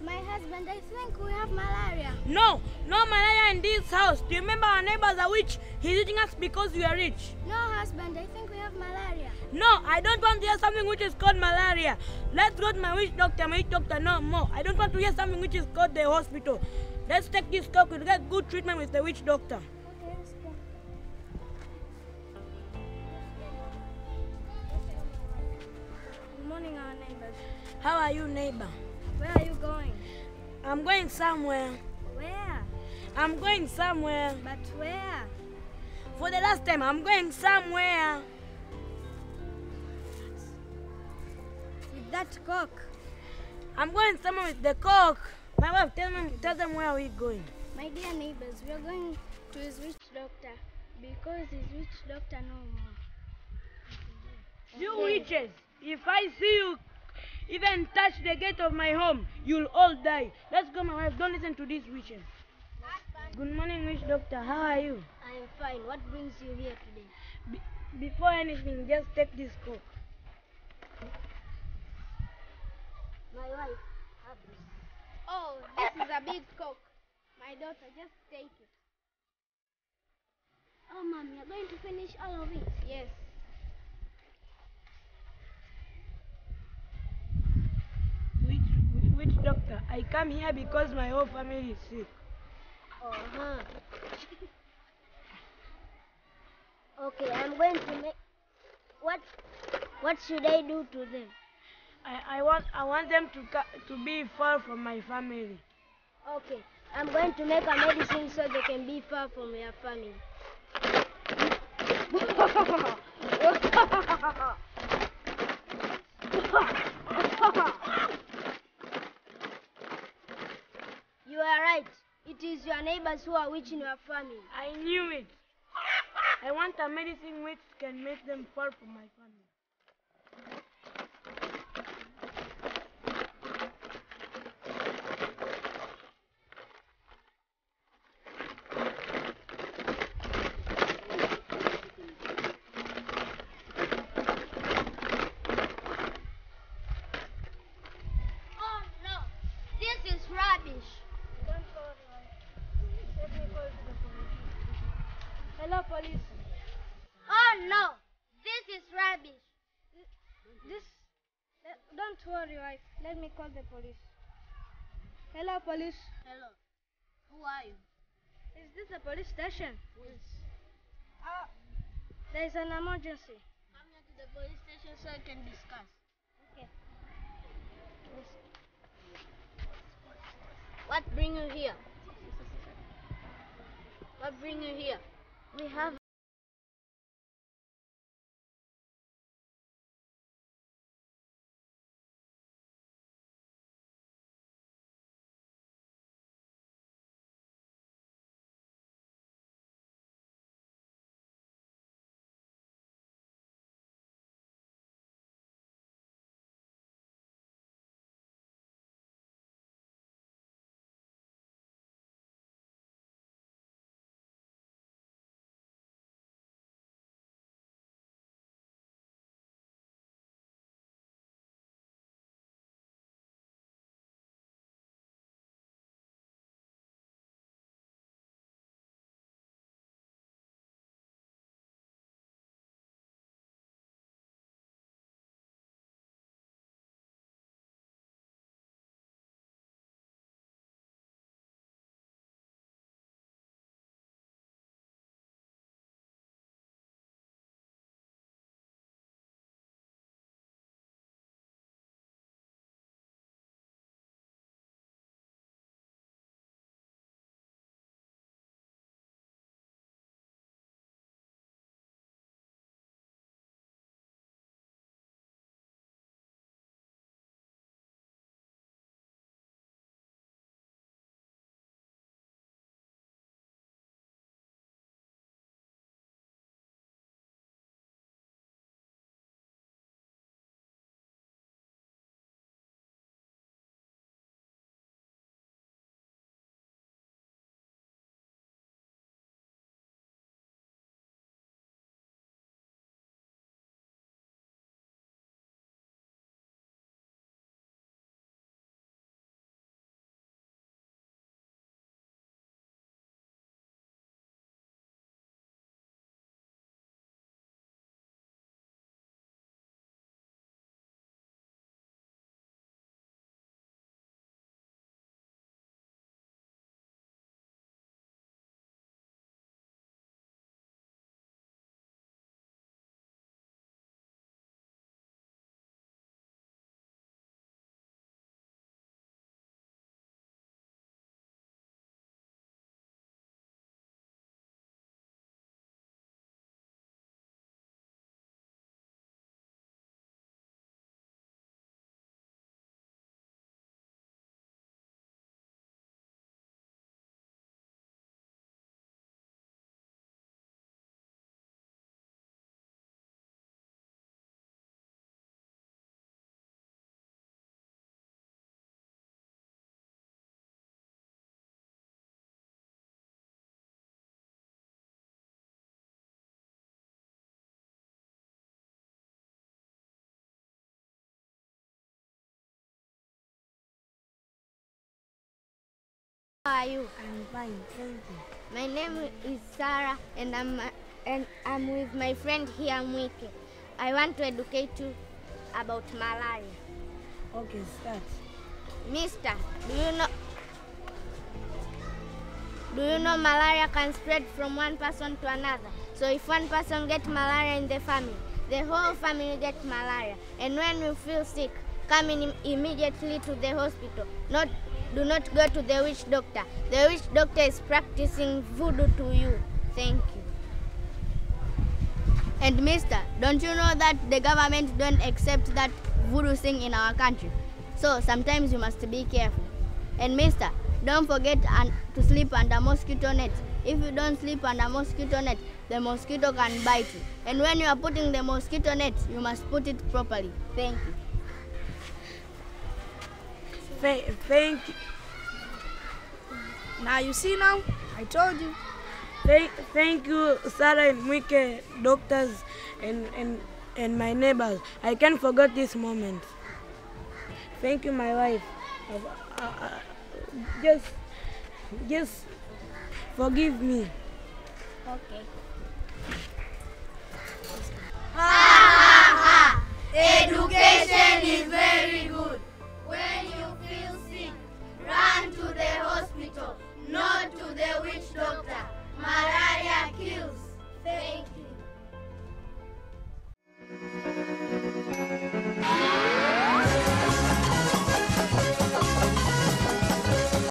My husband, I think we have malaria. No malaria in this house. Do you remember our neighbors are rich? He's eating us because we are rich. No, husband, I think we have malaria. No, I don't want to hear something which is called malaria. Let's go to my witch doctor. My witch doctor, no more. I don't want to hear something which is called the hospital. Let's take this talk. We'll get good treatment with the witch doctor. Okay, let's go. Good morning, our neighbors. How are you, neighbor? Where are you going? I'm going somewhere. Where? I'm going somewhere. But where? For the last time, I'm going somewhere. With that cock. I'm going somewhere with the cock. My wife, tell them where are we going. My dear neighbors, we are going to his witch doctor because his witch doctor knows more. You witches, if I see you even touch the gate of my home, you'll all die. Let's go, my wife. Don't listen to these witches. Good morning, witch doctor. How are you? I am fine. What brings you here today? Before anything, just take this cock. My wife, have this. Oh, this is a big cock. My daughter, just take it. Oh, Mom, you're going to finish all of it? Yes. Witch doctor, I come here because my whole family is sick. Uh-huh. Okay, I'm going to make... What should I do to them? I want them to be far from my family. Okay, I'm going to make a medicine so they can be far from your family. You are right. It is your neighbors who are witching your family. I knew it. I want a medicine which can make them far from my family. Oh no, this is rubbish. Don't worry. Let me call to the police. Hello, police. Oh no, this is rubbish. Don't worry, wife. Let me call the police. Hello, police. Hello. Who are you? Is this the police station? Yes. There is an emergency. Come here to the police station so we can discuss. Okay. What bring you here? What bring you here? We have How are you? I'm fine, thank you. My name is Sarah, and I'm with my friend here, Mwike. I want to educate you about malaria. Okay, start. Mister, do you know malaria can spread from one person to another? So if one person gets malaria in the family, the whole family gets malaria. And when you feel sick, come in immediately to the hospital. Do not go to the witch doctor. The witch doctor is practicing voodoo to you. Thank you. And mister, don't you know that the government don't accept that voodoo thing in our country? So sometimes you must be careful. And mister, don't forget to sleep under mosquito net. If you don't sleep under mosquito net, the mosquito can bite you. And when you are putting the mosquito net, you must put it properly. Thank you. Thank you. Now you see now? I told you. Thank you, Sarah and Mwike, doctors and my neighbors. I can't forget this moment. Thank you, my wife. Just forgive me. Okay. Education is very good.